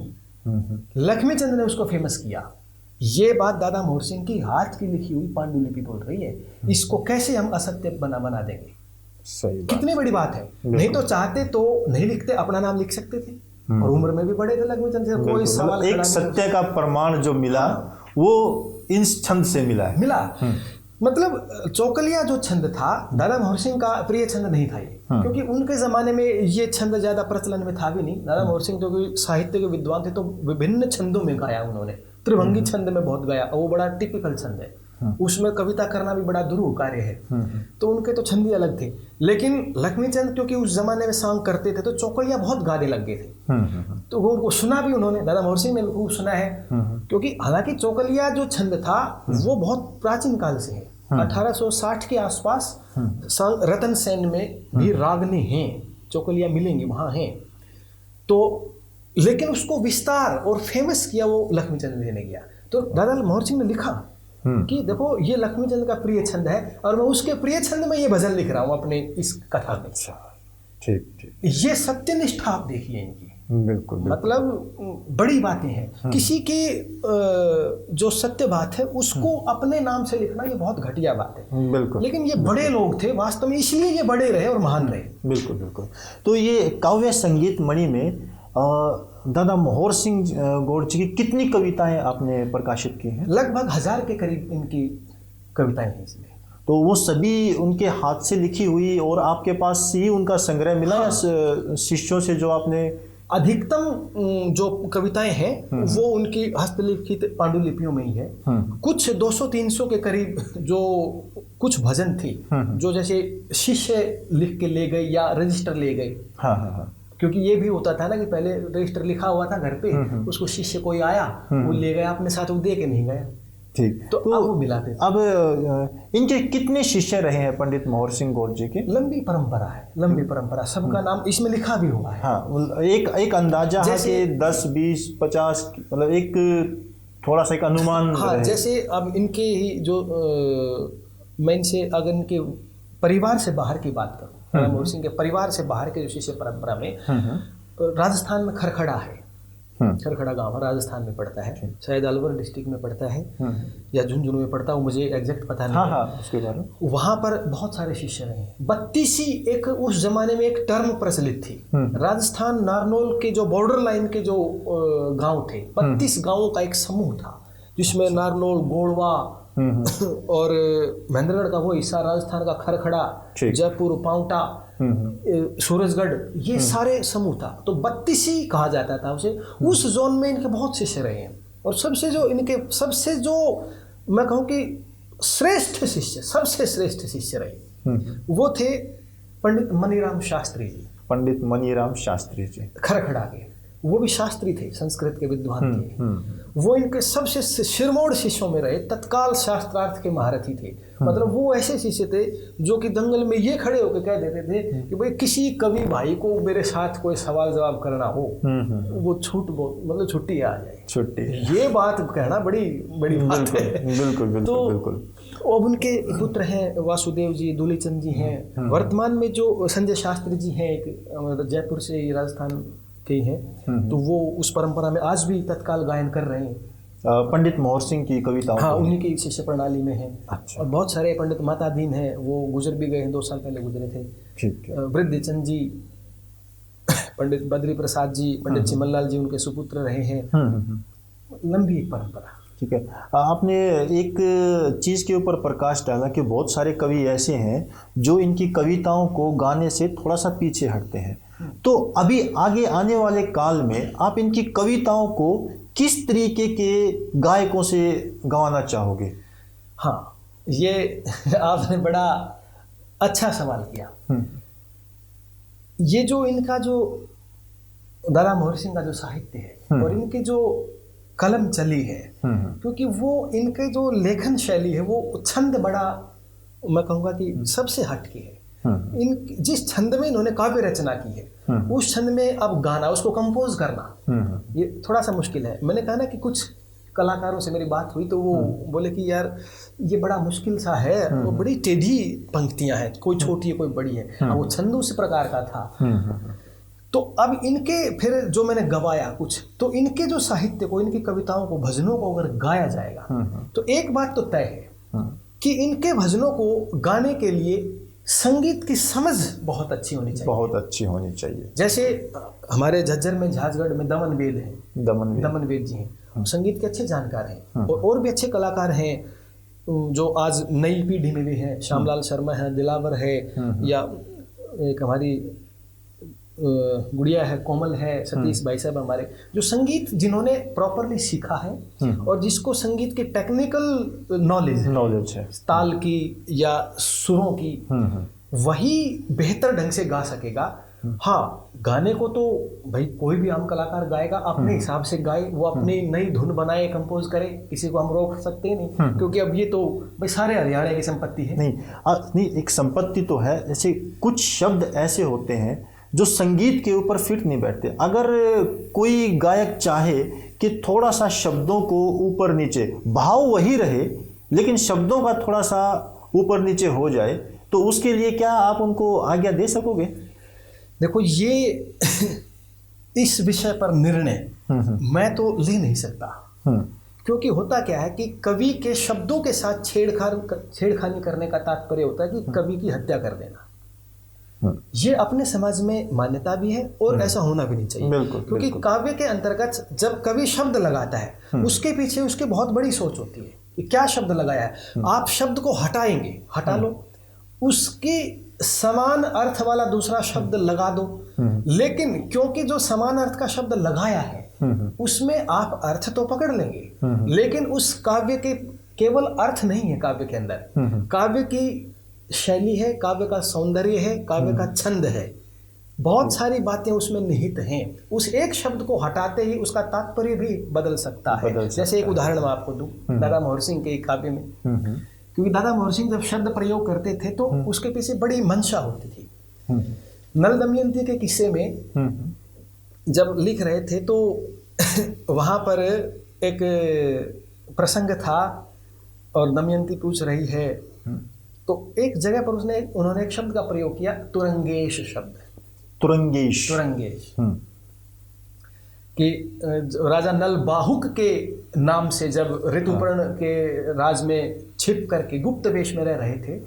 लक्ष्मीचंद ने उसको फेमस किया। ये बात दादा मोहर सिंह की हाथ की लिखी हुई पांडुलिपि बोल रही है। इसको कैसे हम असत्य बना देंगे? सही बात। कितनी बड़ी बात है। नहीं तो चाहते तो नहीं लिखते, अपना नाम लिख सकते थे, और उम्र में भी बड़े थे लक्ष्मीचंद से, कोई सवाल। एक सत्य का प्रमाण जो मिला वो इन छंद से मिला। मतलब चौकलिया जो छंद था, दादा मोहर सिंह का प्रिय छंद नहीं था ये, क्योंकि उनके जमाने में ये छंद ज्यादा प्रचलन में था भी नहीं। दादा मोहर सिंह तो कोई साहित्य के विद्वान थे, तो विभिन्न छंदों में गाया उन्होंने, त्रिभंगी छंद में बहुत गाया, और वो बड़ा टिपिकल छंद है। उसमें कविता करना भी बड़ा दुरूह कार्य है। तो उनके तो छंद ही अलग थे। लेकिन लक्ष्मीचंद क्योंकि उस जमाने में सॉन्ग करते थे तो चौकड़िया बहुत गाने लग गए थे। तो वो उनको सुना भी उन्होंने, दादा मोहर सिंह ने खूब सुना है। क्योंकि हालांकि चौकलिया जो छंद था वो बहुत प्राचीन काल से है, 1860 के आसपास रतन सेन में भी रागनी हैं, चौकलिया मिलेंगी वहाँ हैं। तो लेकिन उसको विस्तार और फेमस किया वो लक्ष्मीचंद जी ने किया। तो दादा मोहर सिंह ने लिखा कि देखो ये लक्ष्मीचंद का प्रिय छंद है और मैं उसके प्रिय छंद में ये भजन लिख रहा हूँ अपने इस कथा में। ठीक ठीक, ये सत्यनिष्ठा आप देखिए इनकी, बिल्कुल, मतलब बड़ी बातें हैं। किसी की जो सत्य बात है उसको अपने नाम से लिखना ये बहुत घटिया बात है। बिल्कुल। लेकिन ये बड़े लोग थे वास्तव में, इसलिए ये बड़े रहे और महान रहे। बिल्कुल बिल्कुल। तो ये काव्य संगीत मणि में दादा मोहर सिंह गौड़ जी की कितनी कविताएं आपने प्रकाशित की हैं? लगभग 1000 के करीब इनकी कविताएं हैं इसमें। तो वो सभी उनके हाथ से लिखी हुई और आपके पास ही उनका संग्रह मिला या शिष्यों से जो आपने? अधिकतम जो कविताएं हैं वो उनकी हस्तलिखित पांडुलिपियों में ही है। कुछ 200-300 के करीब जो कुछ भजन थे जो जैसे शिष्य लिख के ले गए या रजिस्टर ले गए। हाँ। क्योंकि ये भी होता था ना कि पहले रजिस्टर लिखा हुआ था घर पे, उसको शिष्य कोई आया वो ले गया अपने साथ, वो दे के नहीं गया। ठीक। तो अब वो मिलाते। अब इनके कितने शिष्य रहे हैं पंडित मोहर सिंह गौड़ जी के? लंबी परंपरा है, लंबी परंपरा, सबका नाम इसमें लिखा भी हुआ है। हाँ, एक अंदाजा है कि 10, 20, 50, मतलब एक थोड़ा सा एक अनुमान। हाँ, जैसे अब इनके ही जो मैं इनसे अगर इनके परिवार से बाहर की बात करूँ, मोहर सिंह के परिवार से बाहर के जो शिष्य परंपरा में राजस्थान में खरखड़ा है, खरखड़ा गांव है, राजस्थान में पड़ता है, शायद अलवर डिस्ट्रिक्ट में पड़ता है या झुंझुनू में पड़ता है, मुझे एग्जैक्ट पता नहीं। हाँ, उसके बारे में वहाँ पर बहुत सारे शिष्य रहे हैं। 32 एक उस जमाने में एक टर्म प्रचलित थी। राजस्थान नारनौल के जो बॉर्डर लाइन के जो गाँव थे, 32 गाँवों का एक समूह था जिसमें नारनौल, गोड़वा और महेंद्रगढ़ का वो हिस्सा, राजस्थान का खरखड़ा, जयपुर, पांवटा, सूरजगढ़, ये सारे समूह था। तो 32 कहा जाता था उसे। उस जोन में इनके बहुत शिष्य रहे हैं और सबसे जो मैं कहूँ कि श्रेष्ठ शिष्य, सबसे श्रेष्ठ शिष्य रहे वो थे पंडित मनीराम शास्त्री जी। पंडित मनीराम शास्त्री जी खरखड़ा के, वो भी शास्त्री थे, संस्कृत के विद्वान थे। वो इनके सबसे शिरमोड़ शिष्यों में रहे, तत्काल शास्त्रार्थ के महारथी थे। मतलब वो ऐसे शिष्य थे जो कि दंगल में ये खड़े होकर कह देते थे कि भाई किसी कवि भाई को मेरे साथ कोई सवाल जवाब करना हो वो मतलब छुट्टी आ जाए, छुट्टी। ये बात कहना बड़ी बड़ी बात है। बिल्कुल। तो बिल्कुल। अब उनके पुत्र हैं वासुदेव जी, दूलीचंद जी हैं। वर्तमान में जो संजय शास्त्री जी हैं, एक जयपुर से राजस्थान हैं, तो वो उस परंपरा में आज भी तत्काल गायन कर रहे हैं। पंडित मोहर सिंह की कविताओं? हाँ, उन्हीं की शिष्य प्रणाली में है। अच्छा। और बहुत सारे पंडित मातादीन हैं, वो गुजर भी गए हैं, 2 साल पहले गुजरे थे। ठीक है। वृद्धचंद जी, पंडित बद्री प्रसाद जी, पंडित चिमनलाल जी उनके सुपुत्र रहे हैं। लंबी एक परंपरा। ठीक है। आपने एक चीज़ के ऊपर प्रकाश डाला कि बहुत सारे कवि ऐसे हैं जो इनकी कविताओं को गाने से थोड़ा सा पीछे हटते हैं। तो अभी आगे आने वाले काल में आप इनकी कविताओं को किस तरीके के गायकों से गवाना चाहोगे? हाँ, ये आपने बड़ा अच्छा सवाल किया। ये जो इनका जो दादा मोहर सिंह का जो साहित्य है और इनके जो कलम चली है, क्योंकि वो इनके जो लेखन शैली है वो छंद बड़ा, मैं कहूँगा कि सबसे हटके है। इन जिस छंद में इन्होंने काव्य रचना की है उस छंद में अब गाना, उसको कंपोज करना, ये थोड़ा सा मुश्किल है। मैंने कहा ना कि कुछ कलाकारों से मेरी बात हुई तो वो बोले कि यार ये बड़ा मुश्किल सा है, वो बड़ी टेढ़ी पंक्तियां हैं, कोई छोटी है कोई बड़ी है, वो छंद उस प्रकार का था। तो अब इनके फिर जो मैंने गवाया कुछ, तो इनके जो साहित्य को, इनकी कविताओं को, भजनों को अगर गाया जाएगा तो एक बात तो तय है कि इनके भजनों को गाने के लिए संगीत की समझ बहुत अच्छी होनी चाहिए, बहुत अच्छी होनी चाहिए। जैसे हमारे झज्जर में, झाजगढ़ में दमन वेद हैं, दमन वेद जी हैं, संगीत के अच्छे जानकार हैं और भी अच्छे कलाकार हैं जो आज नई पीढ़ी में भी हैं। श्यामलाल शर्मा है, दिलावर है, या एक हमारी गुड़िया है, कोमल है, सतीश भाई साहब हमारे, जो संगीत जिन्होंने प्रॉपरली सीखा है और जिसको संगीत की टेक्निकल नॉलेज है, ताल की या सुरों की, वही बेहतर ढंग से गा सकेगा। हाँ, गाने को तो भाई कोई भी आम कलाकार गाएगा, अपने हिसाब से गाए, वो अपनी नई धुन बनाए, कंपोज करे, किसी को हम रोक सकते ही नहीं, क्योंकि अब ये तो भाई सारे हरियाणा की संपत्ति है। नहीं, एक संपत्ति तो है। जैसे कुछ शब्द ऐसे होते हैं जो संगीत के ऊपर फिट नहीं बैठते। अगर कोई गायक चाहे कि थोड़ा सा शब्दों को ऊपर नीचे, भाव वही रहे लेकिन शब्दों का थोड़ा सा ऊपर नीचे हो जाए, तो उसके लिए क्या आप उनको आज्ञा दे सकोगे? देखो, ये इस विषय पर निर्णय मैं तो ले नहीं सकता, क्योंकि होता क्या है कि कवि के शब्दों के साथ छेड़खानी करने का तात्पर्य होता है कि कवि की हत्या कर देना। ये अपने समाज में मान्यता भी है और ऐसा होना भी नहीं चाहिए। क्योंकि काव्य के अंतर्गत जब कवि शब्द लगाता है, उसके पीछे उसके बहुत बड़ी सोच होती है कि क्या शब्द लगाया है। आप शब्द को हटाएंगे, हटा लो, उसके समान अर्थ वाला दूसरा शब्द लगा दो, लेकिन क्योंकि जो समान अर्थ का शब्द लगाया है उसमें आप अर्थ तो पकड़ लेंगे, लेकिन उस काव्य के केवल अर्थ नहीं है। काव्य के अंदर काव्य की शैली है, काव्य का सौंदर्य है, काव्य का छंद है, बहुत सारी बातें उसमें निहित हैं। उस एक शब्द को हटाते ही उसका तात्पर्य भी बदल सकता है। जैसे एक उदाहरण मैं आपको दूं, दादा मोहर सिंह के काव्य में, क्योंकि दादा मोहर सिंह जब शब्द प्रयोग करते थे तो उसके पीछे बड़ी मंशा होती थी। नल दमयंती के किस्से में जब लिख रहे थे तो वहां पर एक प्रसंग था और दमयंती पूछ रही है, तो एक जगह पर उन्होंने एक शब्द का प्रयोग किया, तुरंगेश शब्द। तुरंगेश कि राजा नल बाहुक के नाम से जब ऋतुपर्ण के राज में छिप करके गुप्त वेश में रह रहे थे,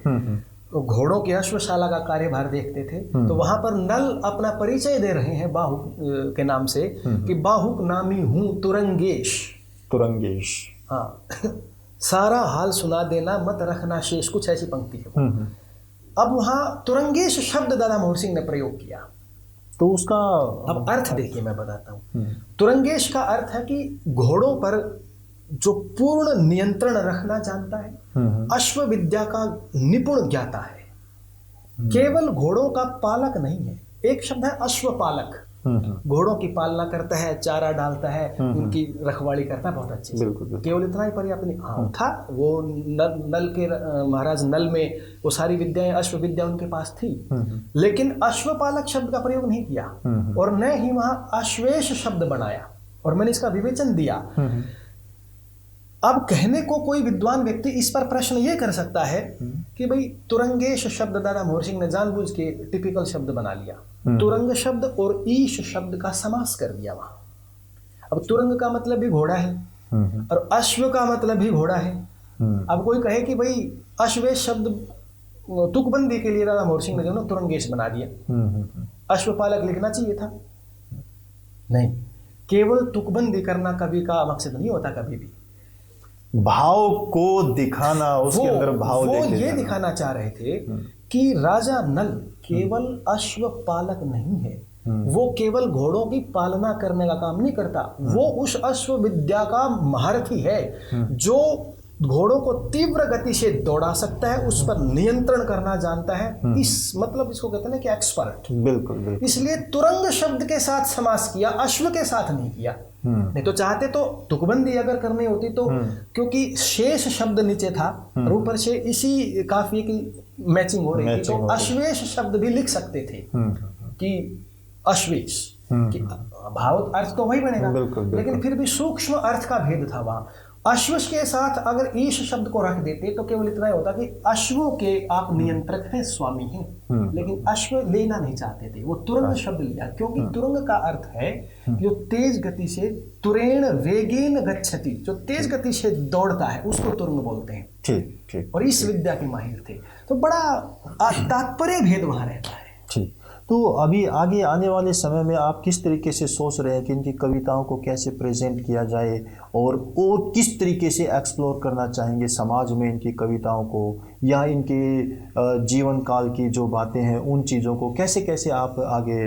तो घोड़ों की अश्वशाला का कार्यभार देखते थे, तो वहां पर नल अपना परिचय दे रहे हैं बाहुक के नाम से कि बाहुक नामी हूं तुरंगेश। हाँ सारा हाल सुना देना, मत रखना शेष, कुछ ऐसी पंक्ति है। अब वहां तुरंगेश शब्द दादा मोहर सिंह ने प्रयोग किया, तो उसका अब अर्थ देखिए, मैं बताता हूं। तुरंगेश का अर्थ है कि घोड़ों पर जो पूर्ण नियंत्रण रखना जानता है, अश्व विद्या का निपुण ज्ञाता है, केवल घोड़ों का पालक नहीं है। एक शब्द है अश्वपालक, घोड़ों की पालना करता है, चारा डालता है, उनकी रखवाली करता है बहुत अच्छे से। केवल इतना ही पर्याप्त नहीं था। वो नल के महाराज नल में वो सारी विद्याएं, अश्व विद्या उनके पास थी, लेकिन अश्वपालक शब्द का प्रयोग नहीं किया और न ही वहां अश्वेश शब्द बनाया, और मैंने इसका विवेचन दिया। अब कहने को कोई विद्वान व्यक्ति इस पर प्रश्न ये कर सकता है कि भाई तुरंगेश शब्द दादा मोहर सिंह ने जानबूझ के टिपिकल शब्द बना लिया, तुरंग शब्द और ईश शब्द का समास कर दिया वहां। अब तुरंग का मतलब भी घोड़ा है और अश्व का मतलब भी घोड़ा है। अब कोई कहे कि भाई अश्वेश शब्द तुकबंदी के लिए दादा मोहर सिंह ने जो ना तुरंगेश बना दिया, अश्वपालक लिखना चाहिए था। नहीं, केवल तुकबंदी करना कवि का मकसद नहीं होता। कभी भी भाव को दिखाना, उसके अंदर भाव वो ये दिखाना चाह रहे थे कि राजा नल केवल अश्व पालक नहीं है, वो केवल घोड़ों की पालना करने का काम नहीं करता, वो उस अश्व विद्या का महारथी है जो घोड़ों को तीव्र गति से दौड़ा सकता है, उस पर नियंत्रण करना जानता है। इस मतलब इसको कहते हैं कि एक्सपर्ट। बिल्कुल। इसलिए तुरंग शब्द के साथ समास किया, अश्व के साथ नहीं किया। नहीं तो चाहते तो तुकबंदी अगर करनी होती तो, क्योंकि शेष शब्द नीचे था और ऊपर से इसी काफिये की मैचिंग हो रही थी, तो अश्वेश शब्द भी लिख सकते थे कि अश्वेश कि भाव अर्थ तो वही बनेगा, लेकिन फिर भी सूक्ष्म अर्थ का भेद था वहां। अश्व के साथ अगर ईश शब्द को रख देते तो केवल इतना ही होता कि अश्वों के आप नियंत्रक हैं, स्वामी हैं, लेकिन अश्व लेना नहीं चाहते थे, वो तुरंग शब्द लिया, क्योंकि तुरंग का अर्थ है जो तेज गति से, तुरेण वेगेन गच्छति, जो तेज गति से दौड़ता है उसको तुरंग बोलते हैं। ठीक। और इस विद्या के माहिर थे, तो बड़ा तात्पर्य भेद वहां रहता है। ठीक। तो अभी आगे आने वाले समय में आप किस तरीके से सोच रहे हैं कि इनकी कविताओं को कैसे प्रेजेंट किया जाए और किस तरीके से एक्सप्लोर करना चाहेंगे समाज में इनकी कविताओं को, या इनके जीवन काल की जो बातें हैं उन चीज़ों को कैसे कैसे आप आगे